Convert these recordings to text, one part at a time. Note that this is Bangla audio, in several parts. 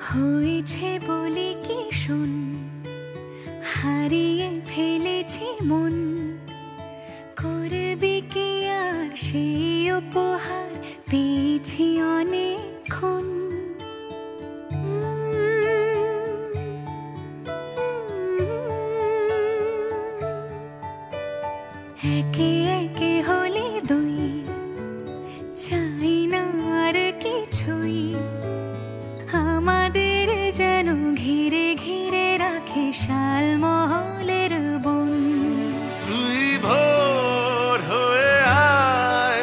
হয়েছে বলে কি শোন, হারিয়ে ফেলেছি মন, করবি কি আর সেই উপহার পেয়েছি অনেকক্ষণ। একে একে হলে দুই, চাই না আর কিছুই, আমাদের যেন ঘিরে ঘিরে রাখে শালমহলের বন। তুই ভোর হয়ে আয়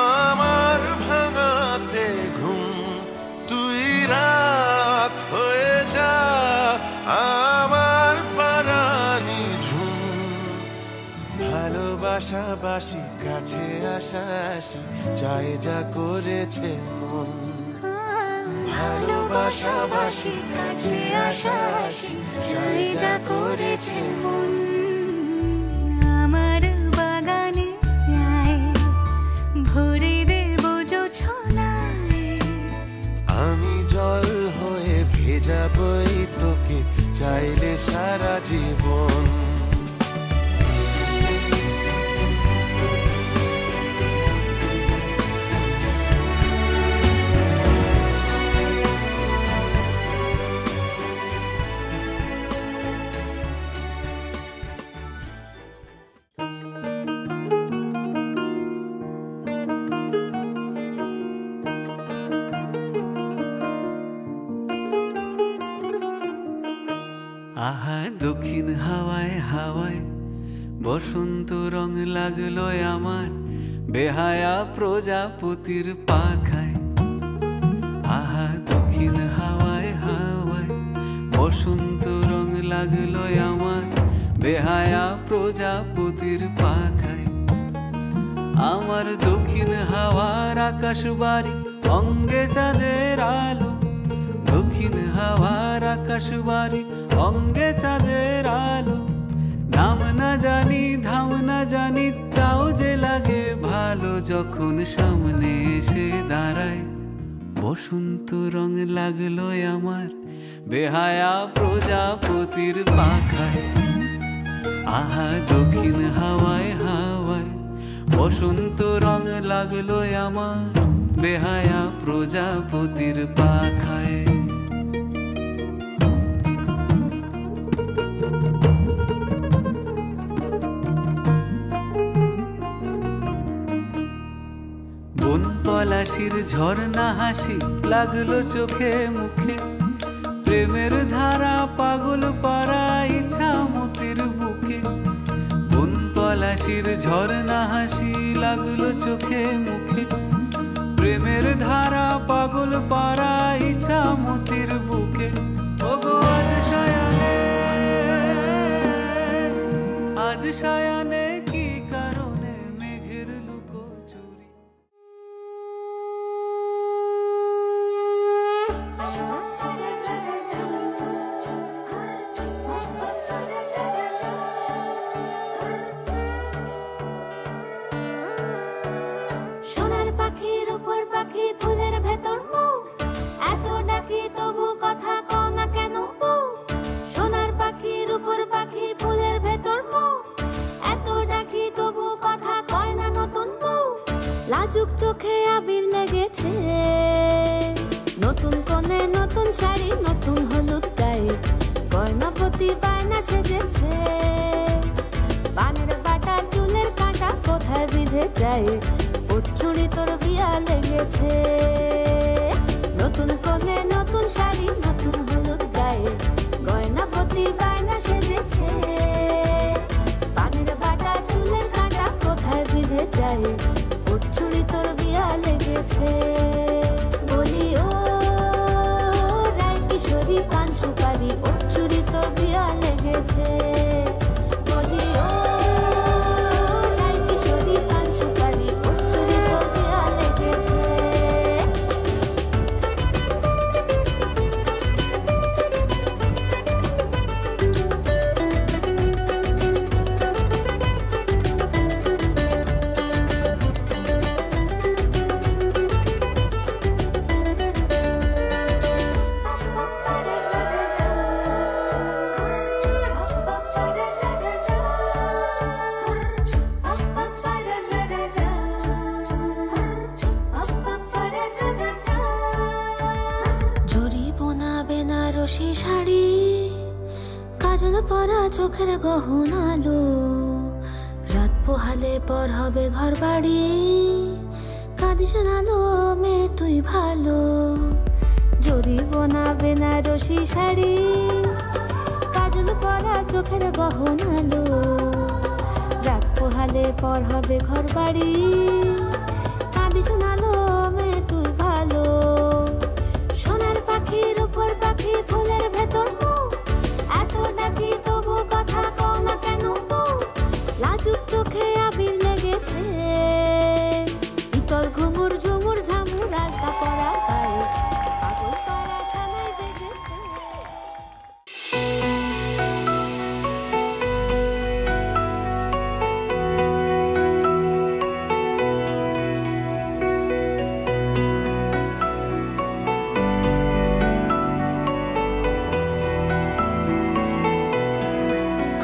আমার ভাঙাতে ঘুম, তুই রাত হয়ে যা আমার পারানি ঝুম। ভালোবাসাবাসি কাছে আসাসি চাই যা করেছে মন, ভালোবাসাবাসি কাছে আসাসি চাই যা করেছে মন। আমার বাগানে আয়, ভরে দেব জোছনায়, আমি জল হয়ে ভেজাবই তোকে চাইলে সারা জীবন। আহা দক্ষিণ হাওয়ায় হাওয়ায় বসন্ত রং লাগলো আমার বেহায়া প্রজাপতির পাখায়। আহা দক্ষিণ হাওয়ায় হাওয়ায় বসন্ত রং লাগলো আমার বেহায়া প্রজাপতির পাখায়। আমার দক্ষিণ হাওয়ার আকাশ বাড়ি অঙ্গে চাঁদের আলো, দক্ষিণ হাওয়ার আকাশ বাড়ি অঙ্গে চাঁদের আলো। নাম না জানি ধাম না জানি তাও যে লাগে ভালো, যখন সামনে এসে দাঁড়ায় বসন্ত রং লাগলো আমার বেহায়া প্রজাপতির পাখায়। আহা দক্ষিণ হাওয়ায় হাওয়ায় বসন্ত রং লাগলো আমার বেহায়া প্রজাপতির পাখায়। বন পলাশির ঝর্ণা হাসি লাগলো চোখে মুখে, প্রেমের ধারা পাগল পাড়া ইচ্ছা মতির বুকে। বন পলাশির ঝর্ণা হাসি লাগলো চোখে মুখে, প্রেমের ধারা পাগল পাড়া ইচ্ছা মতির বুকে। ওগো আজ সায়ানে, আজ সায়ানে কি কারণে মেঘের লুকোচুরি। সোনার পাখির উপর পাখি ফুলের ভেতর মৌ, এত ডাকি তবু কথা কও না কেন বউ। সোনার পাখির উপর পাখি ফুলের ভেতর মৌ, এত ডাকি তবু কথা কয় না নতুন বউ। লাজুক চোখে আবির লেগেছে, নতুন কোণে নতুন শাড়ি নতুন হলুদ গায়ে, গয়নাপতি বায়না সেজেছে। পানের বাটা চুলের কাঁটা কোথায় বিঁধে যায়, উঠছুড়ি তোর বিয়া লেগেছে। নতুন কোণে নতুন শাড়ি নতুন হলুদ গায়ে, গয়নাপতি বায়না সেজেছে। পানের বাটা চুলের কাঁটা কোথায় বিঁধে যায়, উঠছুড়ি তোর বিয়া লেগেছে। বলি ও রায় কিশোরী পান সুপারি, উঠছুড়ি তোর বিয়া লেগেছে। বলি ও রায় কিশোরী পান সুপারি, উঠছুড়ি তোর বিয়া লেগেছে। বেনারসি শাড়ি, কাজল পরা চোখের গহনালো, রাত পোহালে পর হবে ঘর বাড়ি, কাঁদিস নালো মেয়ে তুই ভালো। জরিব না বেনারসি শাড়ি, কাজল পরা চোখের গহনালো, রাত পোহালে পর হবে ঘর বাড়ি, কাঁদিস নালো মেয়ে তুই ভালো। সোনার পাখির উপর পাখি ফুলের ভেতর মুখ, এত ডাকি তবু কথা কও না কেন বউ? লাজুক চোখে আবির লেগেছে, ইতল ঘুমুর ঝুমুর ঝামুর আলতা পরা গায়ে, পাগল পাড়া সানাই বেজেছে।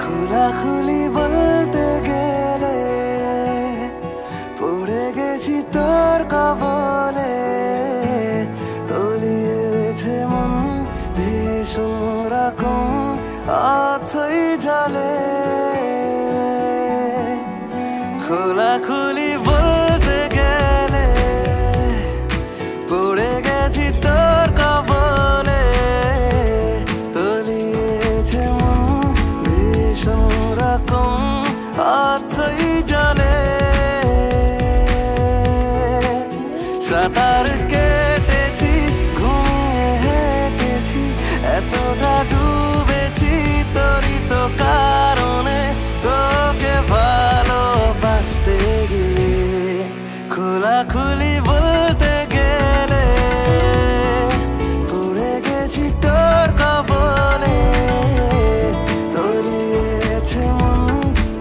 খোলাখুলি বলতে গেলে পড়ে গেছি তোর কবলে, তলিয়েছে মন ভীষণ রকম অথই জলে। খোলাখুলি বলতে গেলে পড়ে গেছি তোর কবলে, তলিয়েছে মন ভীষণ রকম অথই জলে। সাঁতার কেটেছি ঘুমিয়ে হেঁটেছি, এতটা ডুবেছি তোরই তো কারণে, তোকে ভালোবাসতে গিয়ে। খোলাখুলি বলতে গেলে পড়ে গেছি তোর কবলে, তলিয়েছে মন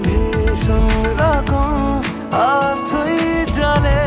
ভীষণ রকম অথই জলে।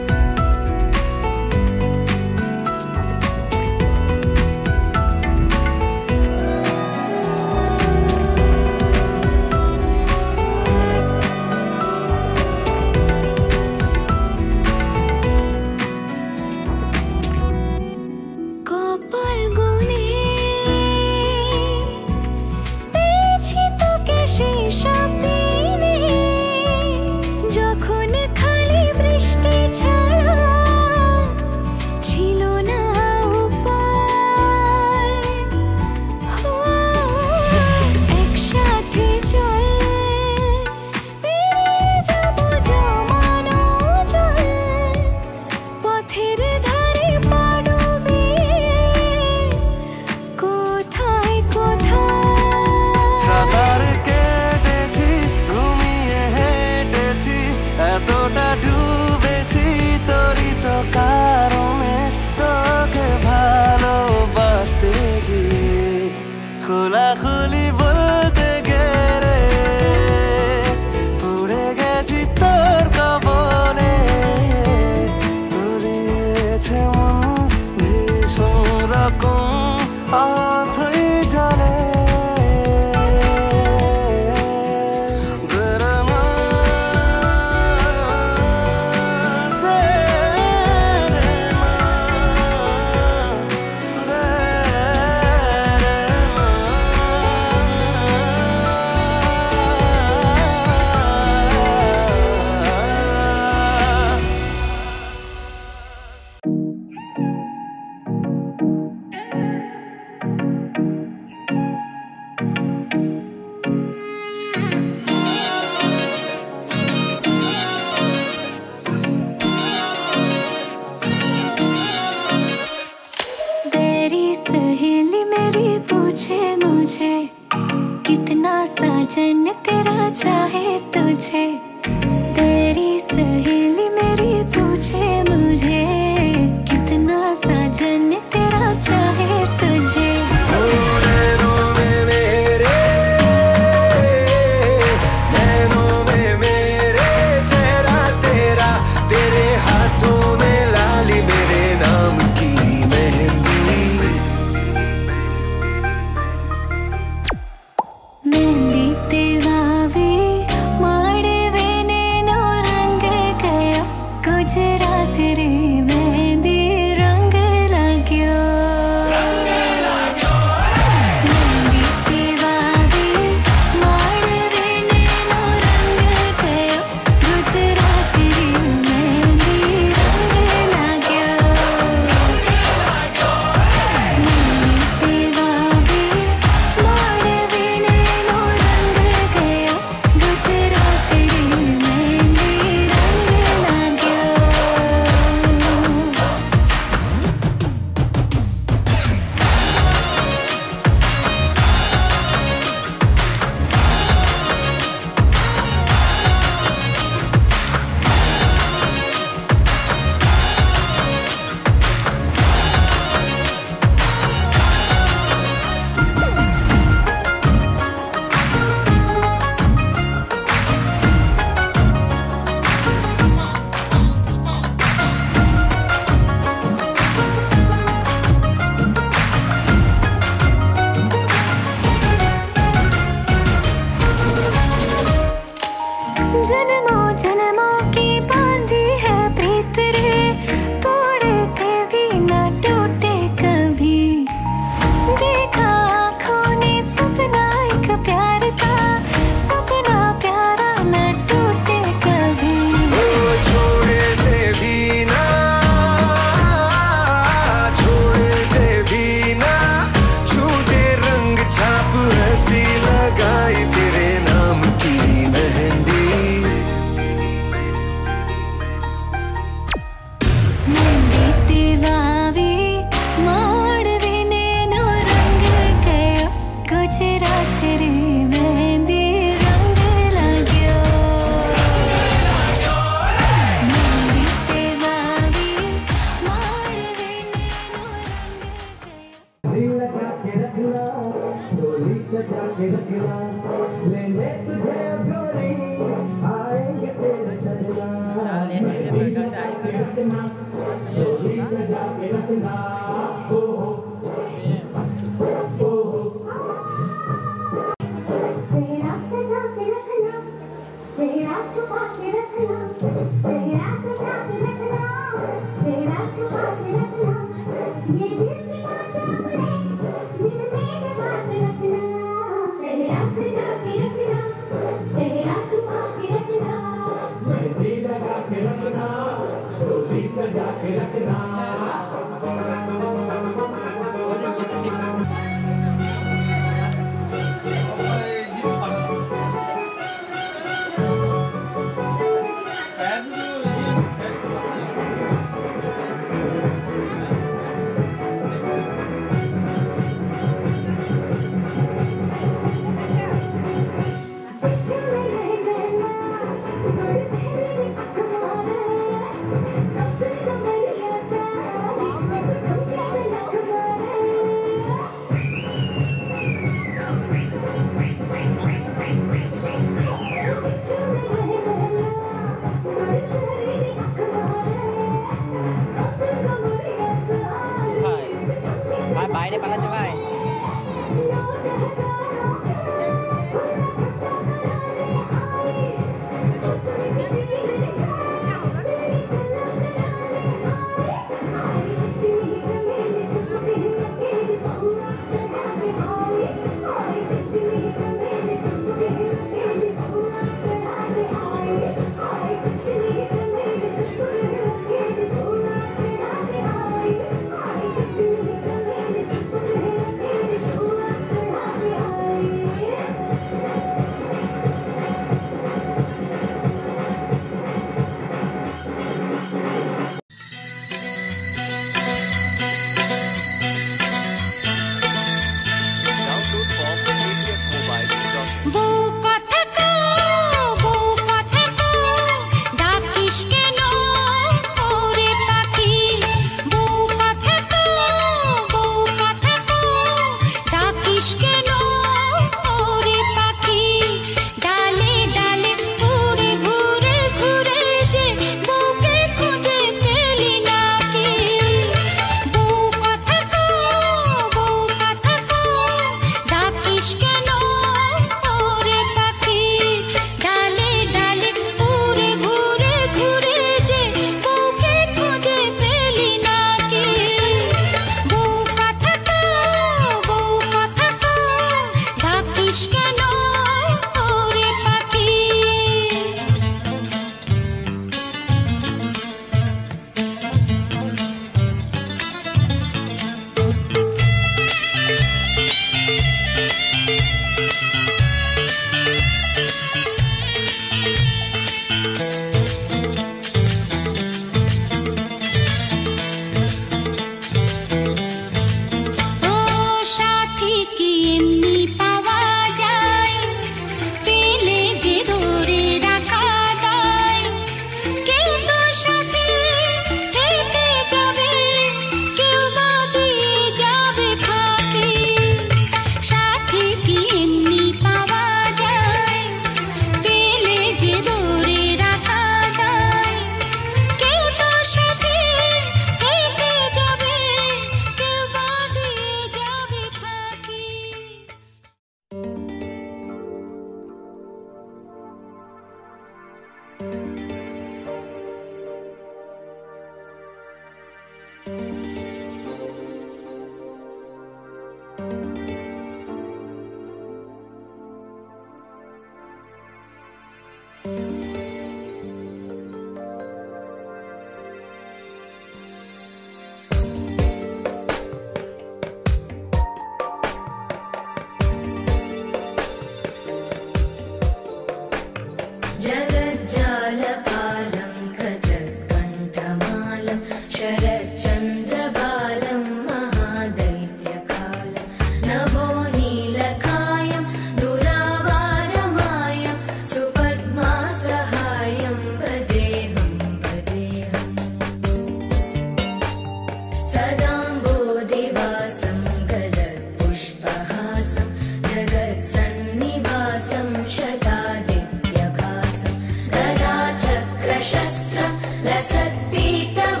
शस्त्र लसत्पीतम्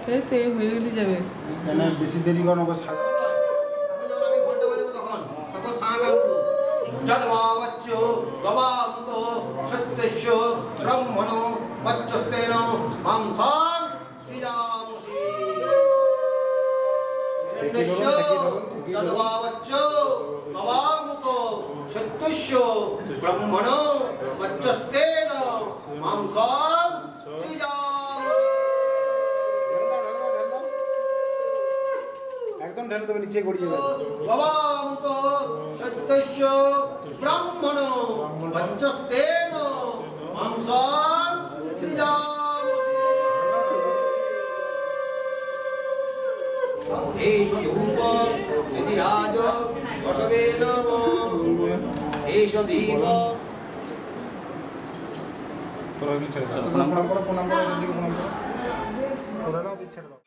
এই তো এই হয়ে গেলে যাবে কেন বেশি দেরি করো না আমি ঘন্টা বাজাবো তখন সাঙ্গা যদ্বাবচ্চ গবামুত সত্যস্য ব্রহ্মণো বচ্চস্তেন মাংসাং সৃজামহি যদ্বাবচ্চ গবামুত সত্যস্য ব্রহ্মণো বচ্চস্তেন মাংসাং সৃজামহি একদম ঢেলে দেবে নিচে গড়িয়ে যাবে গবামুত সত্যস্য ব্রাহ্মণো পঞ্চস্তেন মাংসাং সৃজামহি এষ ধূপ সিদ্ধিরাজ বসবে নম এষ দীপ তোরা ছেড়ে দাও প্রণাম করো এর দিকে প্রণাম করো ওরা নাও দিয়ে ছেড়ে দাও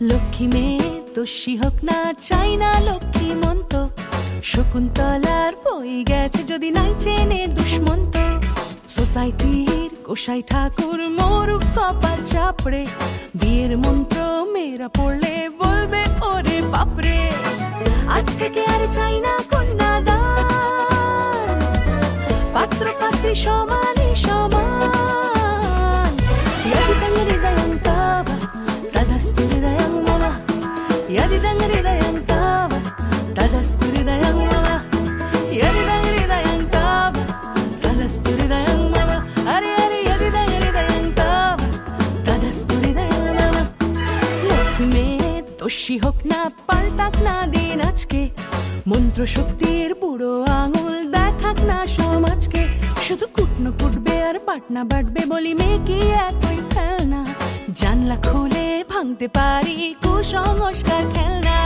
লক্ষ্মী মেয়ে দোষী হোক না চাই না লক্ষ্মী মন্ত শকুন্তলার বই গেছে যদি নাই চেনে দুষ্মন্ত সোসাইটির গোসাই ঠাকুর মরুক কপাল চাপড়ে বিয়ের মন্ত্র মেয়েরা পড়লে বলবে ওরে বাপরে আজ থেকে আর চাই না কন্যাদান পাত্র পাত্রী সমানে সমান হৃদয়ং হৃদয়ং তব তদস্তু হৃদয়ং মম হৃদয়ং হৃদয়ং তব তদস্তু হৃদয়ং মম হৃদয়ং হৃদয়ং তব তদস্তু হৃদয়ং মম আরে আরে হৃদয়ং হৃদয়ং তব তদস্তু হৃদয়ং মম লক্ষ্মী মেয়ে দোষী হোক না পাল্টাক না দিন আজকে মন্ত্র শক্তির বুড়ো আঙুল দেখাক না সমাজকে শুধু কুটনো কুটবে আর পাটনা বাটবে বলি মেয়ে কি এতই খেলনা জানলা খুলে ভাঙতে পারি কুসংস্কার খেলনা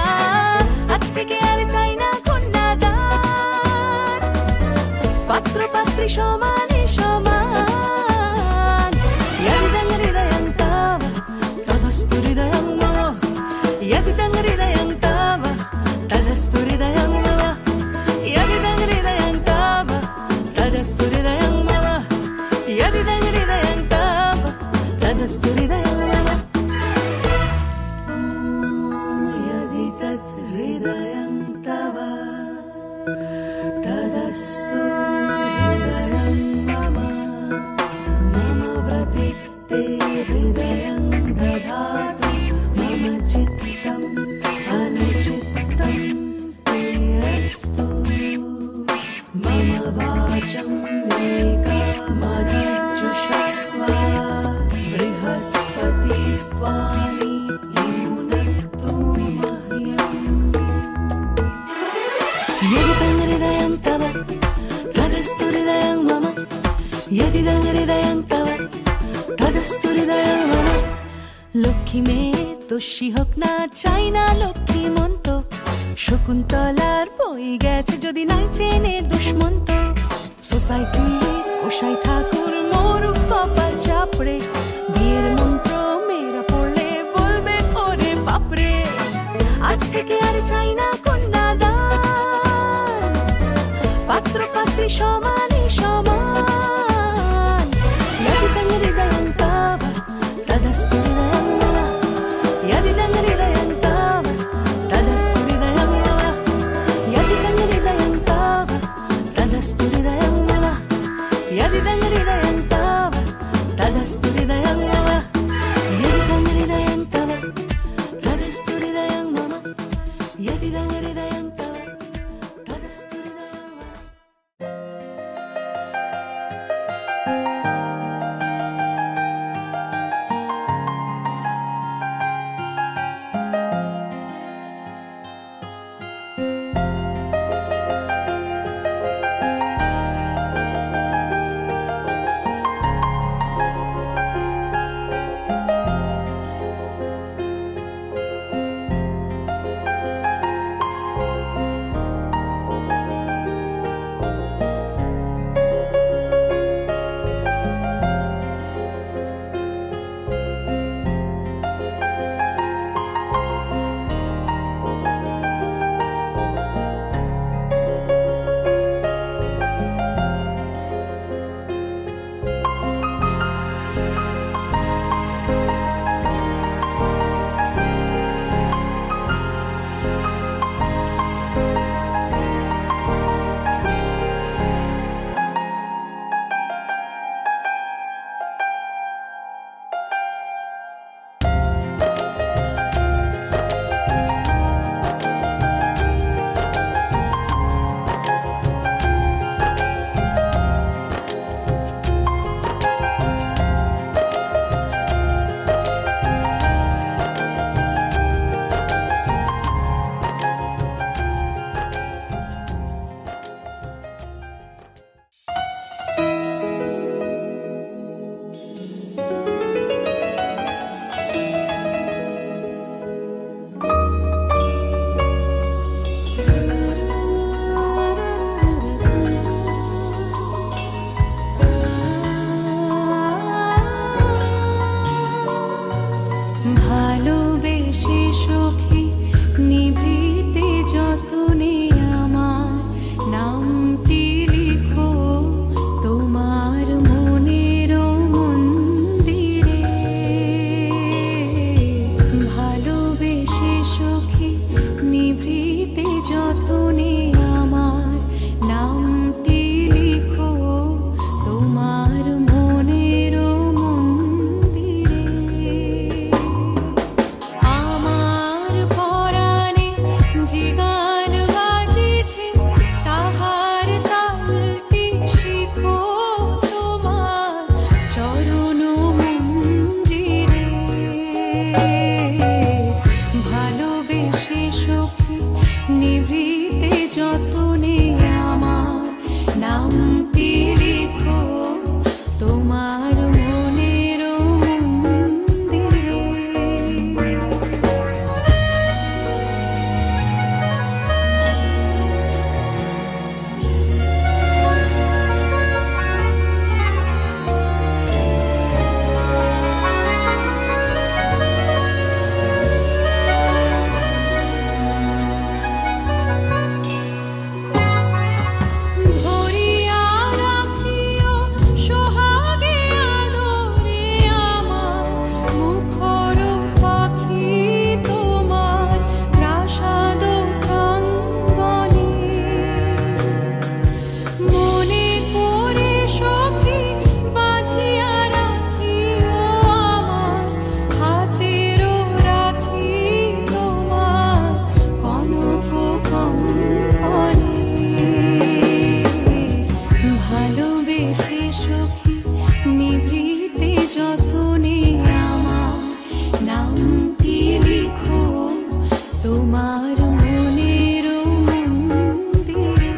আজ থেকে আর চাই না কন্যাদান পাত্র পাত্রী সমানে সমান হৃদয়ং হৃদয়ং তব তদস্তু হৃদয়ং মম হৃদয়ং হৃদয়ং তব তদস্তু হৃদয়ং মম হৃদয়ং হৃদয়ং তব তদস্তু হৃদয়ং মম হৃদয়ং হৃদয়ং তব তদস্তু হৃদয়ং মম यदि तत् हृदयं तव तदस्तु हृदयं मम मम व्रते ते हृदयं ददातु मम चित्तम् अनुचित्तं ते अस्तु मम वाचं एकमनर्जुषस्व बृहस्पतिस्त्वानि युनक्तु मह्यम् यदिदं हृदयं तव तदस्तु हृदयं मम यदिदं हृदयं तव तदस्तु हृदयं मम লক্ষ্মী মেয়ে দোষী হোক না চাই না লক্ষ্মী মন্ত শকুন্তলার বই গেছে যদি নাই চেনে দুষ্মন্ত সোসাইটি গোসাই ঠাকুর মরুক কপাল চাপড়ে বিয়ের মন্ত্র মেয়েরা পড়লে বলবে ওরে বাপরে আজ থেকে আর চাই না কন্যাদান পাত্র পাত্রী সমানে সমান হৃদয়ং হৃদয়ং তব তদস্তু হৃদয়ং মম হৃদয়ং হৃদয়ং তব তদস্তু হৃদয়ং মম হৃদয়ং হৃদয়ং তব তদস্তু হৃদয়ং মম হৃদয়ং হৃদয়ং তব তদস্তু হৃদয়ং মম হৃদয়ং হৃদয়ং তব যতনে আমার নামটি লিখো তোমার মনের মন্দিরে। আমার পরাণে যে গান বাজিছে তাহার তালটি শিখো তোমার চরণ মঞ্জিরে। ভালোবেসে সখী নিভৃতে যতনে আমার নামটি লিখো তোমার মনের মন্দিরে। ধরিয়া রাখিও সোহাগে আদরে আমার মুখর পাখি তোমার প্রাসাদ প্রাঙ্গণে। মনে করে সখী বাঁধিয়া রাখিও আমার হাতেরও রাখি তোমার কনক কঙ্কণে। ভালোবেসে সখী নিভৃতে যতনে আমার নামটি লিখো তোমার মনের মন্দিরে।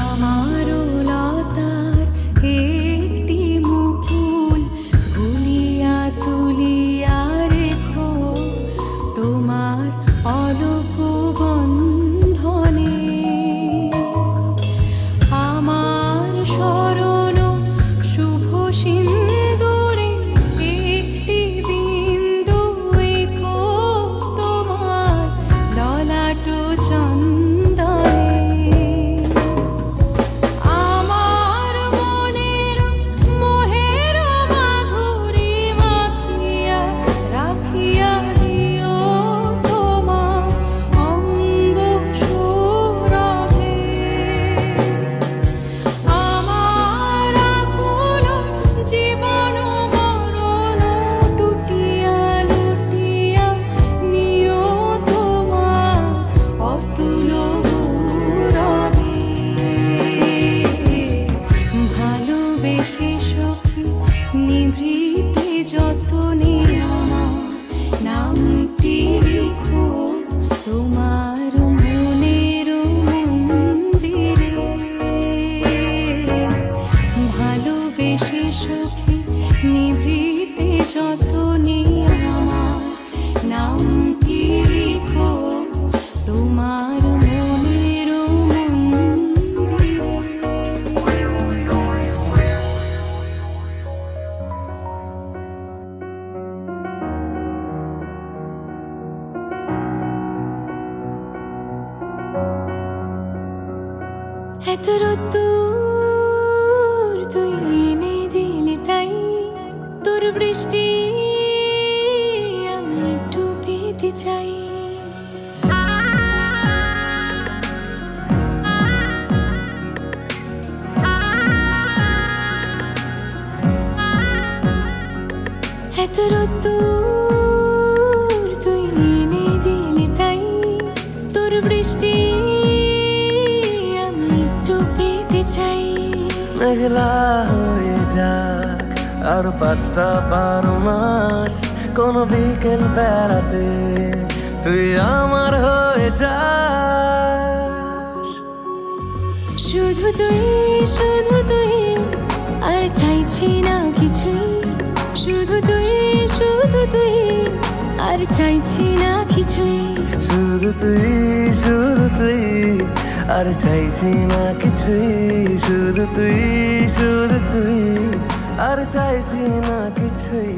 আমারও লতার একটি মুকুল ভুলিয়া তুলিয়া রেখো তোমার অলোক বন্ধনে। আমার শরণ শুভ সিন্দুরে একটি বিন্দু এঁকো তোমার ললাট চন্দনে। আমার মনের মোহের মাধুরী মাখিয়া রাখিয়া দিও তোমার অঙ্গ সুরভে। আমার আকুল জীবন মরণ টুটিয়া লুটিয়া নিও তোমার অতুল গৌরবে। ভালোবেসে সখী নিভৃতে যতনে আমার নামটি লিখো তোমার মনের মন্দিরে। ভালোবেসে সখী নিভৃতে যতনে আমার নামটি লিখো তোমার মনের মন্দিরে। এত রোদ্দুর তুই এনে দিলি তাই তোর বৃষ্টি আমি একটু পেতে চাই। এত রোদ্দুর তুই এনে দিলি তাই তোর বৃষ্টি আমি একটু পেতে চাই। মেঘলা হয়ে যাক আর 5টা 12 মাস কোন বিকেল বেড়াতে তুই আমার হয়ে যাস। শুধু তুই আর চাইছি না কিছুই। শুধু তুই আর চাইছি না কিছুই। শুধু তুই আর চাইছি না কিছুই। শুধু তুই আর চাইছি না কিছুই।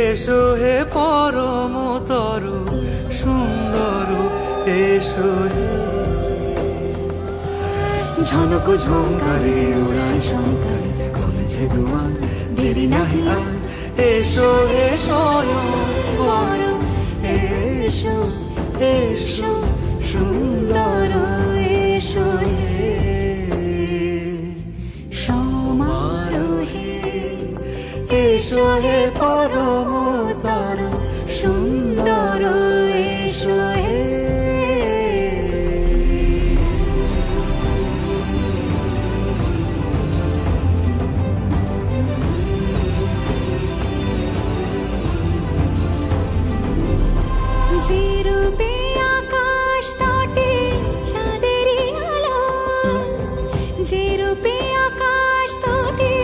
এসো হে পরমতর সুন্দর এসো হে ঝনক ঝঙ্কারে উড়ায় শঙ্কারে কমেছে দুয়ার দেরি নাহি আর এসো হে স্বয়ং পরম এসো এসো সুন্দর এসো হে সমারোহে এসো হে পরমতর সুন্দর এসো হে যে রূপে আকাশ তটে চাঁদেরই আলো, যে রূপে আকাশ তটে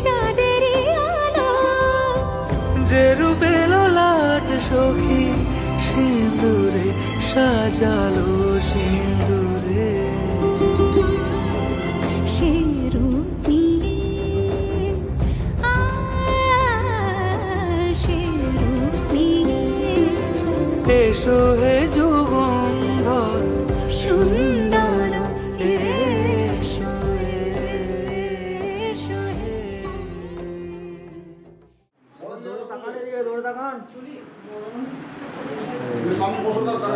চাঁদেরই আলো, যে রূপে ললাট সখী সিঁদুরে সাজালো সিঁদুরে সে রূপ নিয়ে সে রূপ নিয়ে এসো হে যুগন্ধর সুন্দর এসো এসো হে। সামনে বসো দাদা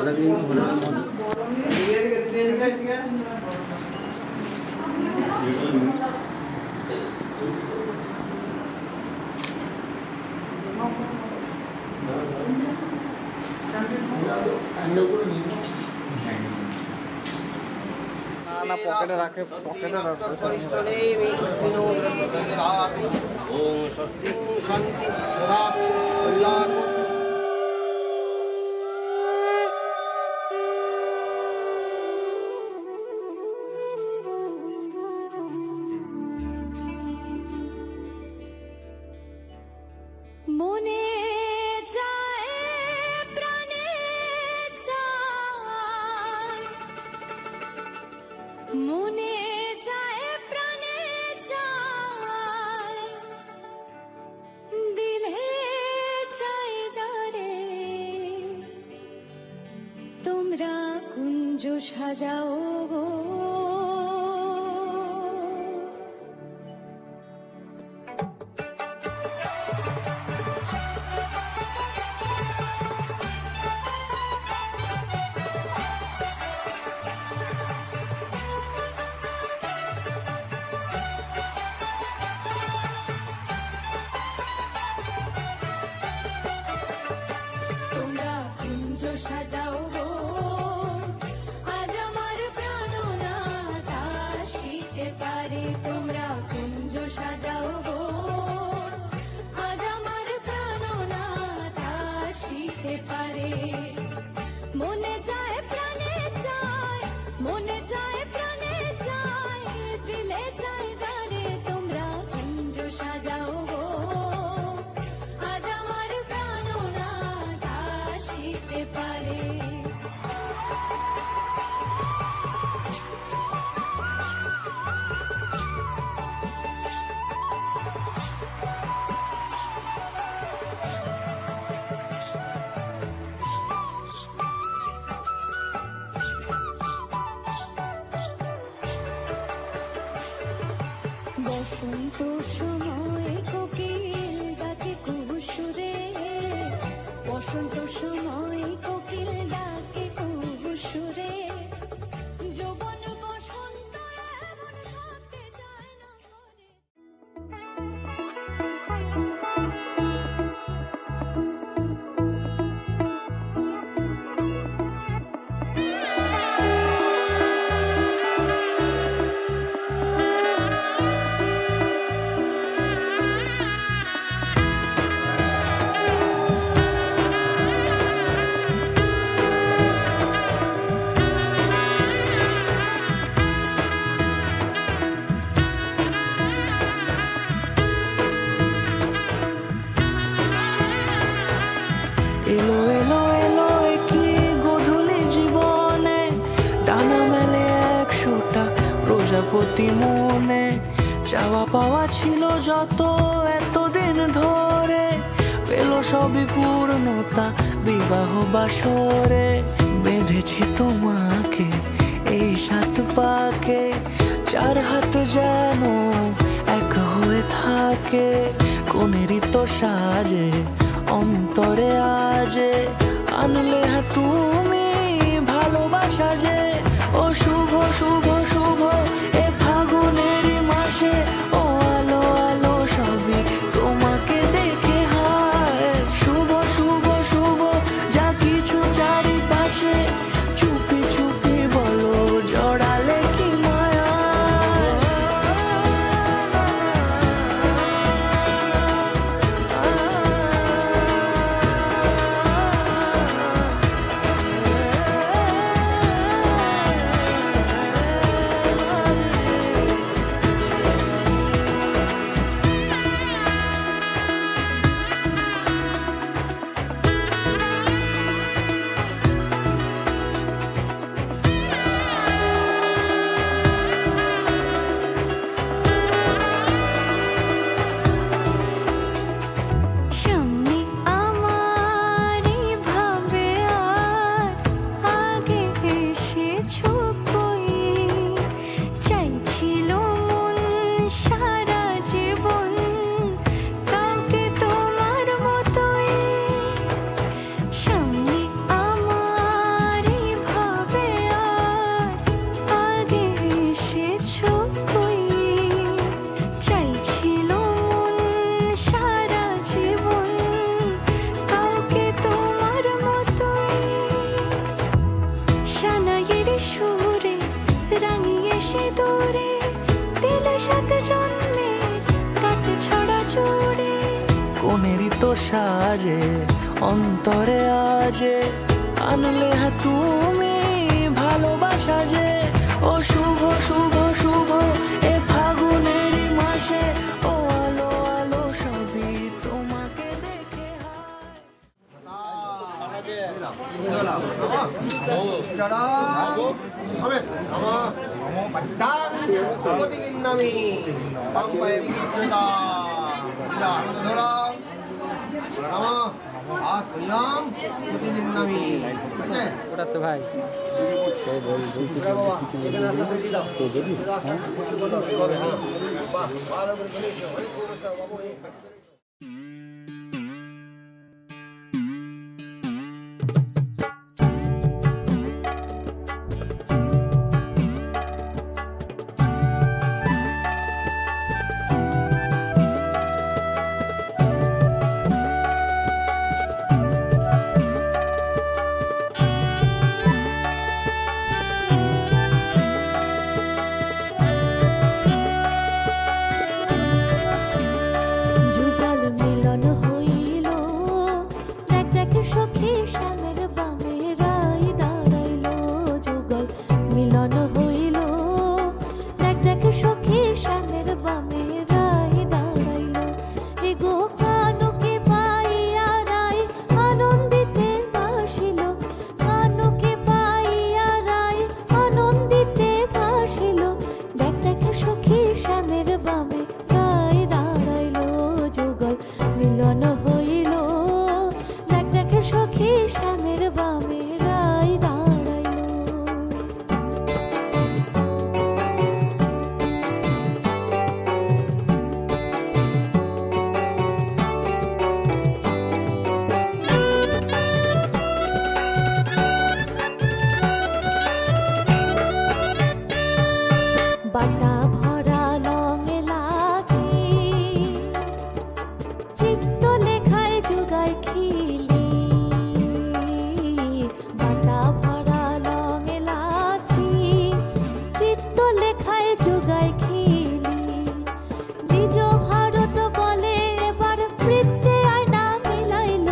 না পকেটে রাখে পকেটে রাখে ওম স্বস্তি শান্তি সদা কল্যাণ মনে যায় প্রাণে চায়, মনে যায় প্রাণে চায়, দিলে চাই যারে তোমরা কুঞ্জ সাজাও গো। সাজাও গো আজ আমার প্রাণনাথ আসিতে পারে তোমরা কুঞ্জ সাজাও গো আজ আমার প্রাণনাথ আসিতে পারে মনে যায় প্রাণে চায় মনে যায় প্রাণে চায় দিলে চায় যারে তোমরা কুঞ্জ সাজাও গো আজ আমার প্রাণনাথ আসিতে পারে বসন্ত সময় কোকিল ডাকে কুহুসুরে বসন্ত সময় কোকিল ডাকে কুহুসুরে যৌবন বসন্ত এমন থাকতে চায় না করে এলো এলো এলো কি গোধূলি জীবনে ডানা মেলে 100টা প্রজাপতি মনে চাওয়া পাওয়া ছিল যত এতদিন ধরে পেল সবই পূর্ণতা বিবাহ বাসরে বেঁধেছি তোমাকে এই 7 পাকে 4 হাত যেন এক হয়ে থাকে কোনেরই তো সাজে অন্তরে আজে আনলে তুমি ভালোবাসা যে ও শুভ শুভ শুভ এ ফাগুনেরই মাসে ও আলো আলো সবই তোমাকে দেখে হায় শুভ শুভ শুভ যা কিছু চারিপাশে চুপি চুপি বলো জড়ালে কি মায়া সামনে আমারই ভাবে আর আগে এসেছো কই চাইছিল মন সারা জীবন কাউকে তোমার মতোই সামনে আমারই ভাবে আর আগে এসেছো কই চাইছিল মন সারা জীবন কাউকে তোমার মতোই সানাইয়ের সুরে রাঙিয়ে সে দূরে দিলে 7 জন্মের কাট ছড়া জোড়ে কোনেরই তো সাজে অন্তরে আজে আনলে তুমি ভালোবাসা যে ও শুভ শুভ শুভ এ ফাগুনেরই মাসে ও আলো আলো সবই তোমাকে দেখে ওটা আছে ভাই মিলন হইল দেখ দেখ সখী শ্যামের বামে রাই দাঁড়াইল বাটা ভরা লং এলাচি চিত্ত লেখায় যোগায় খিলি বাটা ভরা লং এলাচি চিত্ত লেখায় যোগায় খিলি নিজ ভারত বলে এবার বৃত্তে আয়না মিলাইল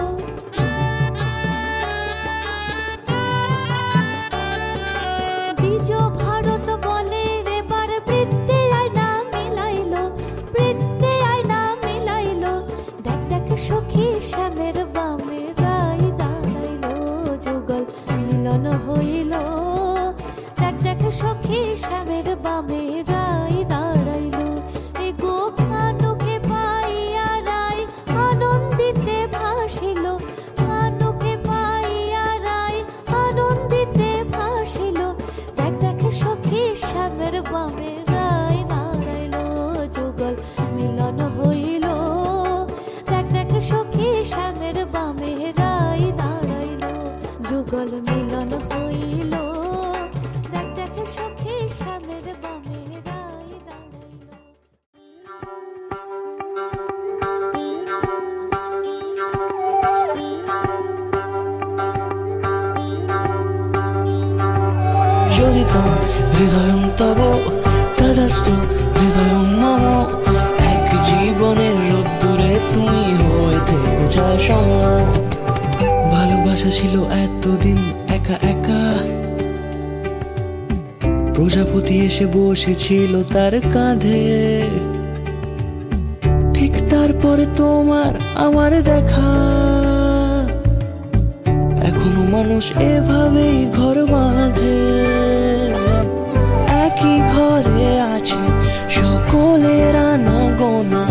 নিজ ভারত বলে এবার বৃত্তে আয়না মিলাইল বৃত্তে আয়না মিলাইল দেখ দেখ সখী শ্যামের বামে রাই দাঁড়াইল যুগল মিলন হইল দেখ দেখ সখী শ্যামের বামে রাই দাঁড়াইল এ গো কানুকে পাইয়া রাই আনন্দিতে ভাসিল কানুকে পাইয়া রাই আনন্দিতে ভাসিল দেখ দেখ সখী শ্যামের বামে রাই দাঁড়াইল যুগল মিলন হইল দেখ দেখ সখী শ্যামের বামে রাই দাঁড়াইল যুগল মিলন হইল দেখ দেখ সখী শ্যামের বামে রাই দাঁড়াইল যোদিতম হৃদয়ং তব তদস্তু হৃদয়ং মম এক জীবনের রোদ্দুরে তুমি হয়ে থেকো চায় সম ভালোবাসা ছিল এতদিন একা একা প্রজাপতি এসে বসেছিল তার কাঁধে ঠিক তারপরে তোমার আমার দেখা এখনো মানুষ এভাবেই ঘর বাঁধে একই ঘরে আছে সকলের আনা গোনা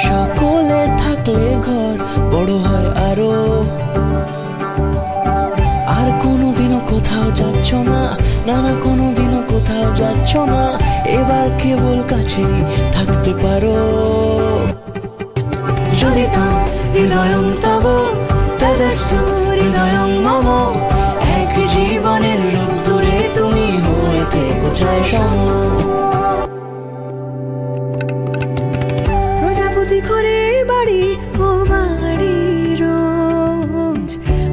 সকলে থাকলে ঘর বড় হয় আরো আর কোনোদিনও কোথাও যাচ্ছ না না না কোনোদিনও কোথাও যাচ্ছ না এবার কেবল কাছেই থাকতে পারো যদি তো হৃদয়ং তব তদস্তু হৃদয়ং মম এক জীবনের রোদ্দুরে তুমি হয়ে থেকো চায় সম প্রজাপতি ঘরে বাড়ি ও বাড়ি রোজ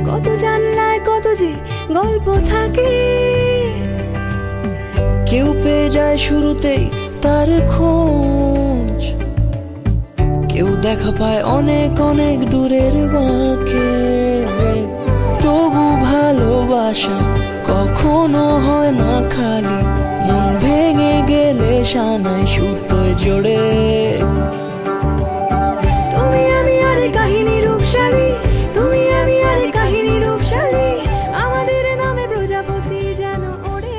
কত জানলায় কত যে গল্প থাকে কেউ পেয়ে যায় শুরুতেই তার খোঁজ কেউ দেখা পায় অনেক অনেক দূরের বাঁকে তবু ভালোবাসা কখনো হয় না খালি মন ভেঙে গেলে সানায় সুতোয় জোড়ে তুমি আমি আরে কাহিনী রূপশালী তুমি আমি আরে কাহিনী রূপশালী আমাদের নামে প্রজাপতি যেন ওড়ে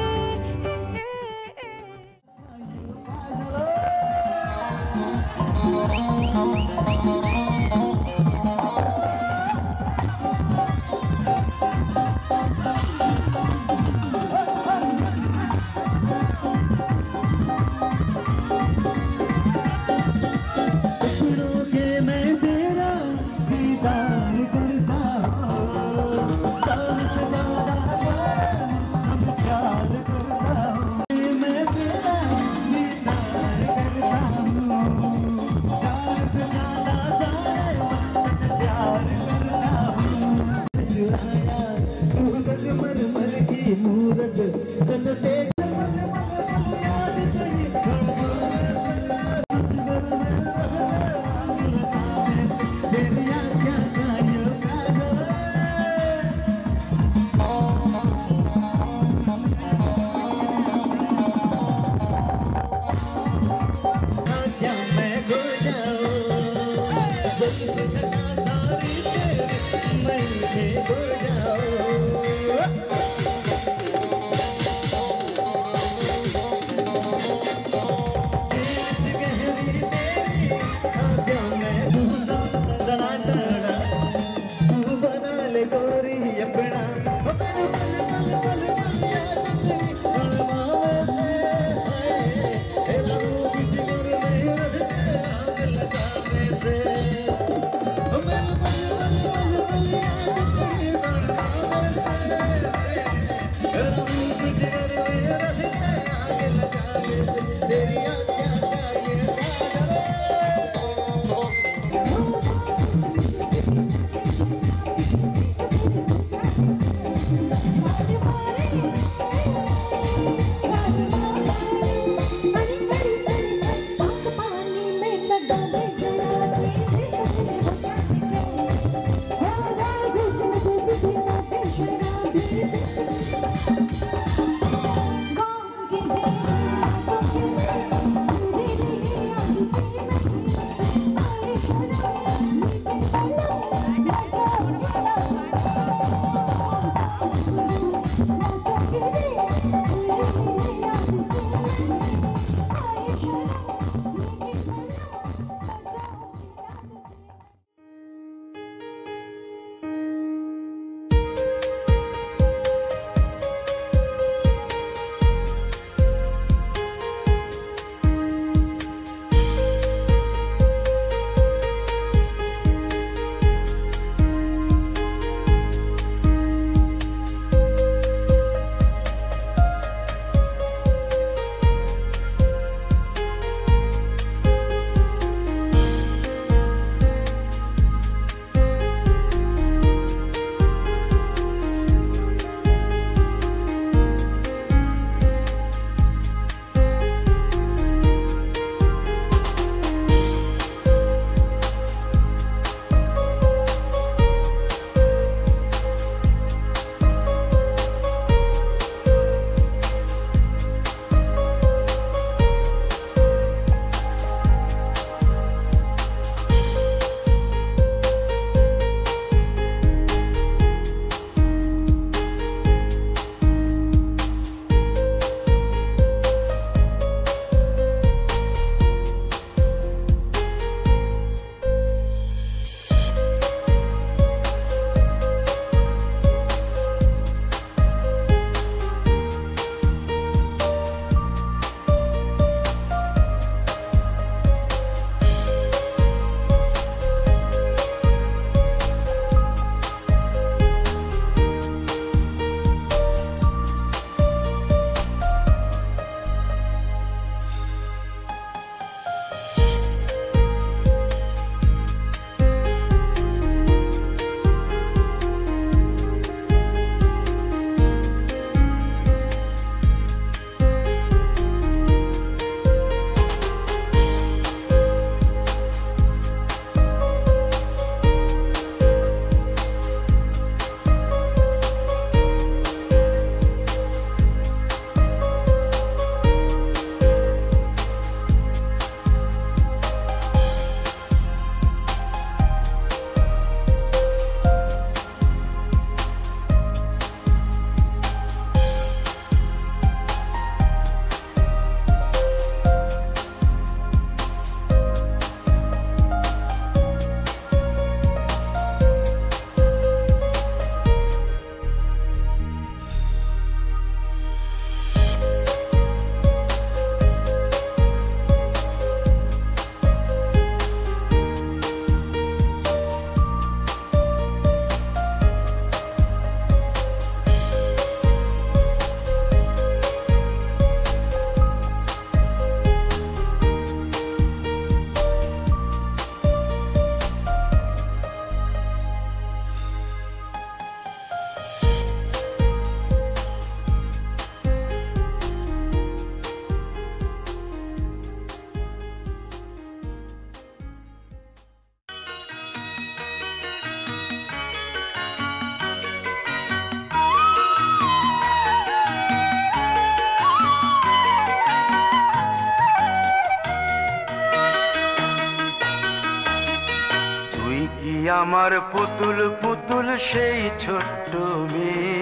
কি আমার পুতুল পুতুল সেই ছোট্ট মেয়ে,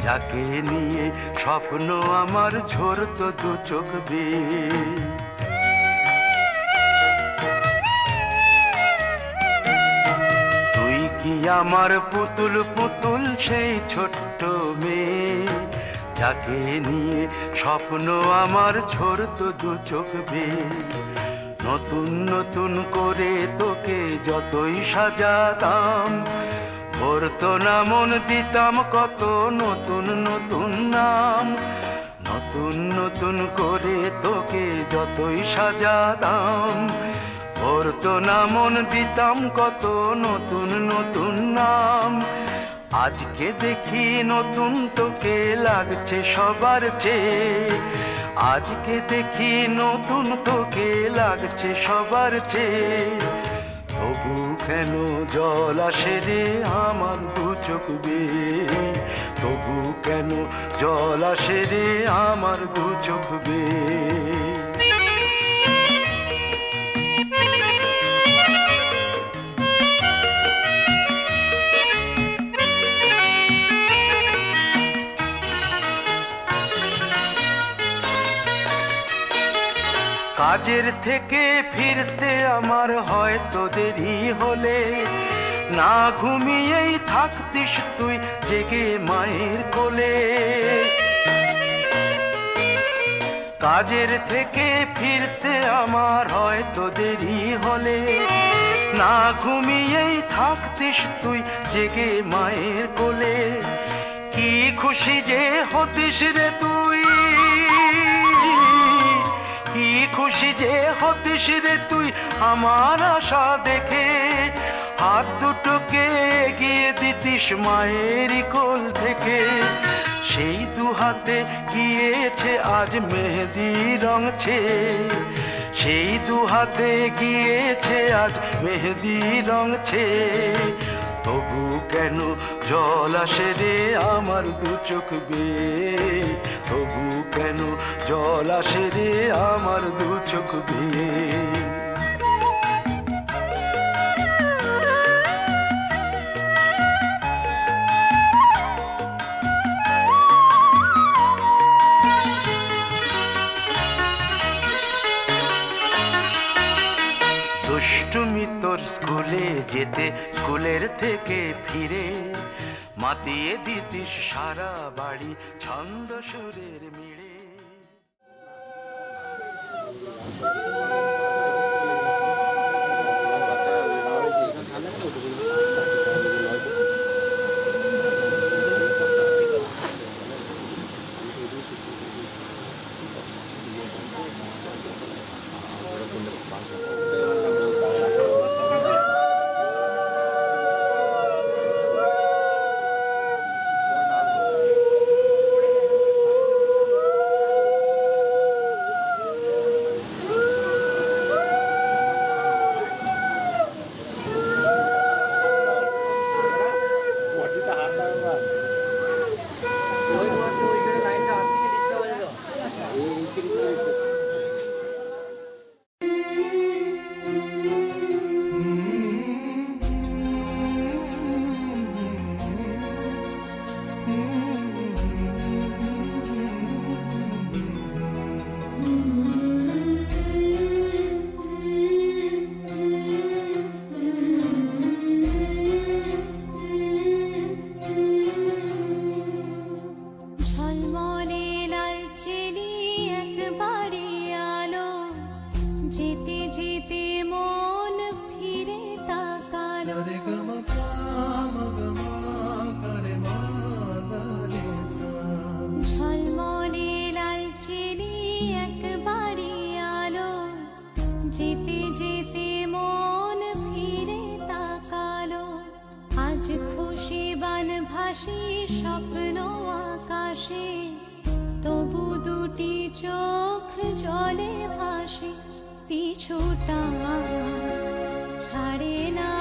যাকে নিয়ে স্বপ্ন আমার ঝরতো দু চোখ বেয়ে। তুই কি আমার পুতুল পুতুল সেই ছোট্ট মেয়ে, যাকে নিয়ে স্বপ্ন আমার ঝরতো দু চোখ বেয়ে। নতুন নতুন করে তোকে যতই সাজাতাম, ভরতো না মন দিতাম কত নতুন নতুন নাম। নতুন নতুন করে তোকে যতই সাজাতাম, ভরতো না মন দিতাম কত নতুন নতুন নাম। আজকে দেখি নতুন তোকে লাগছে সবার চেয়ে, আজকে দেখি নতুন তোকে লাগছে সবার চেয়ে। তবু কেন জল আসে রে আমার দু চোখ বেয়ে, তবু কেন জল আসে রে আমার দু চোখ বেয়ে। কাজের থেকে ফিরতে আমার হয়তো দেরি হলে, না ঘুমিয়েই থাকতিস তুই জেগে মায়ের কোলে। কাজের থেকে ফিরতে আমার হয়তো দেরি হলে, না ঘুমিয়েই থাকতিস তুই জেগে মায়ের কোলে। কি খুশি যে হতিস রে তুই, কি খুশি যে হতিস রে তুই আমার আশা দেখে। হাত দুটোকে এগিয়ে দিতিস মায়ের কোল থেকে, সেই দু হাতে গিয়েছে আজ মেহেদি রং ছেয়ে। সেই দু হাতে গিয়েছে আজ মেহেদি রং ছেয়ে। তবু কেন জল আসে রে আমার দু চোখ বেয়ে, তবু কেন জল আসে রে আমার দু চোখ বেয়ে। দুষ্টুমি তোর স্কুলে যেতে, স্কুলের থেকে ফিরে মাতিয়ে দিতিস সারা বাড়ি ছন্দ সুরের মিড়ে। যেতে যেতে মন ফিরে তাকালো, আজ খুশি বান ভাসি স্বপ্ন আকাশে, তবু দুটি চোখ জলে ভাসে, পিছুটা ছাড়ে না,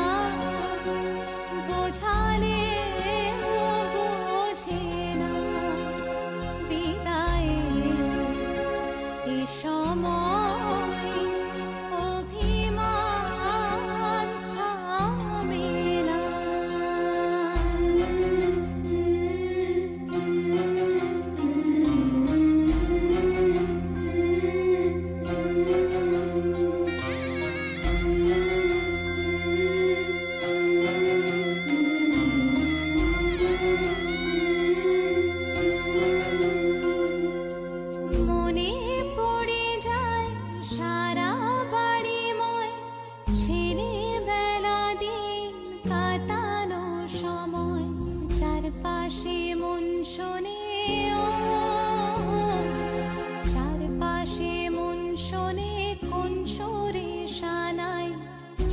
বোঝালে বোঝে না, বিদায়ের এ সময় অভিমান থামে কাটানো সময় চারপাশে মন শোনে চারপাশে মন শোনে কোন সুরে শানাই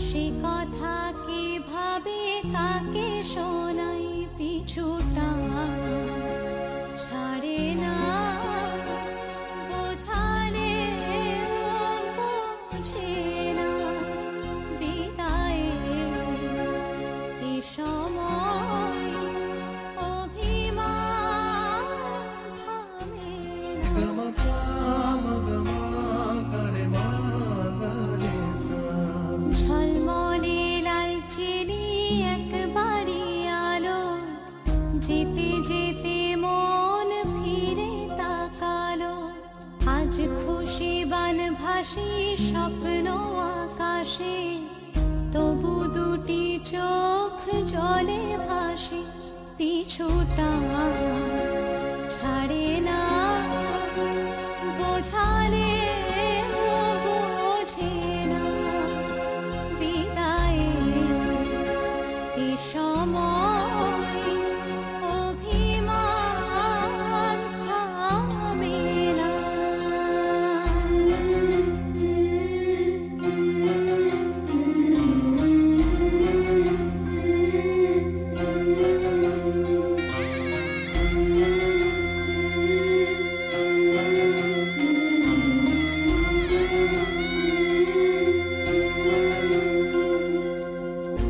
সে কথা কি ভাবে কাকে শোনাই পিছুটা ছাড়ে না বোঝালে বোঝে না বিদায়ে এ সময় অভিমান থামে না ঝলমলে লালচেলি একবারই আলো যেতে যেতে মন ফিরে তাকালো আজ খুশি বান ভাসি স্বপ্ন আকাশে তবু দুটি চোখ জলে ভাসি পিছুটা ছাড়ে না বোঝালে বোঝে না বিদায়ে এ সময় অভিমান থামে না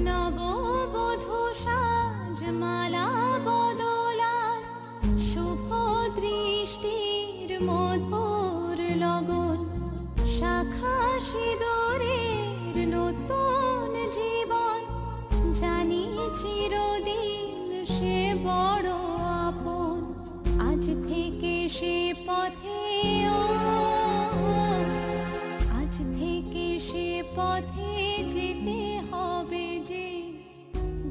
নববধূ সাজমালা বদলার শুভ দৃষ্টির মধুর লগন শাখা সিঁদুরের নতুন জীবন জানি চিরদিন সে বড় আপন আজ থেকে সে পথে আজ থেকে সে পথে যেতে হবে যে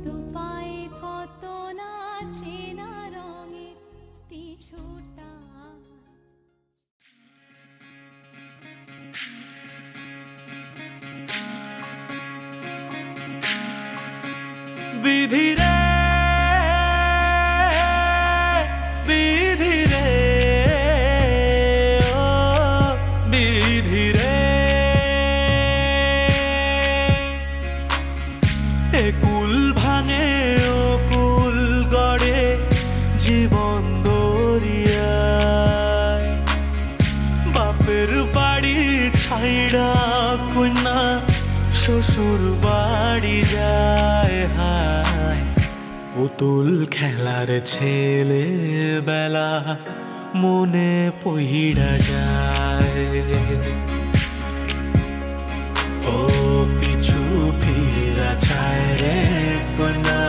দুপায়ে কত না চেনা রঙের পিছুটা বিধিরে বিধিরে ও বিধিরে এ কুল ভাঙে ও কুল গড়ে জীবন দরিয়ায় বাপের বাড়ি ছাইড়া কন্যা শ্বশুর বাড়ি যায় হায় পুতুল খেলার ছেলে বেলা মনে পইড়া যায় ও পিছু ফিরা চায় রে কন্যা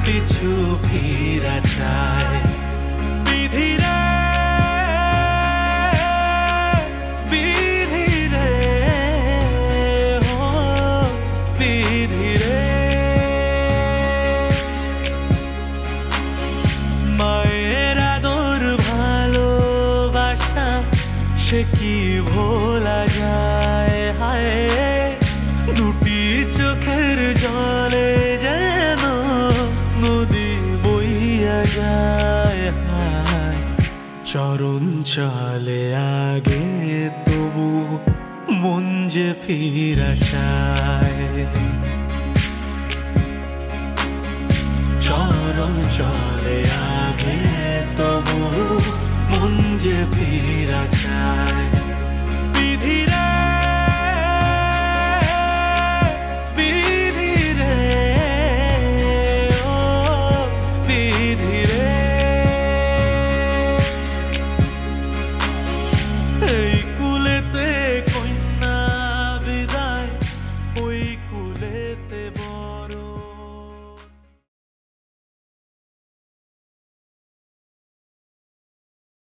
পিছু ফিরা চায় বিধিরে বিধিরে ও বিধিরে মায়ের আদর ভালোবাসা সে কি ভোলা যায় হায় দুটি চোখের জলে যেন নদী বইয়া যায় হায় চরণ চলে আগে তবু মন যে ফিরা চায় চরণ চলে আগে তবু মন যে ফিরা চায়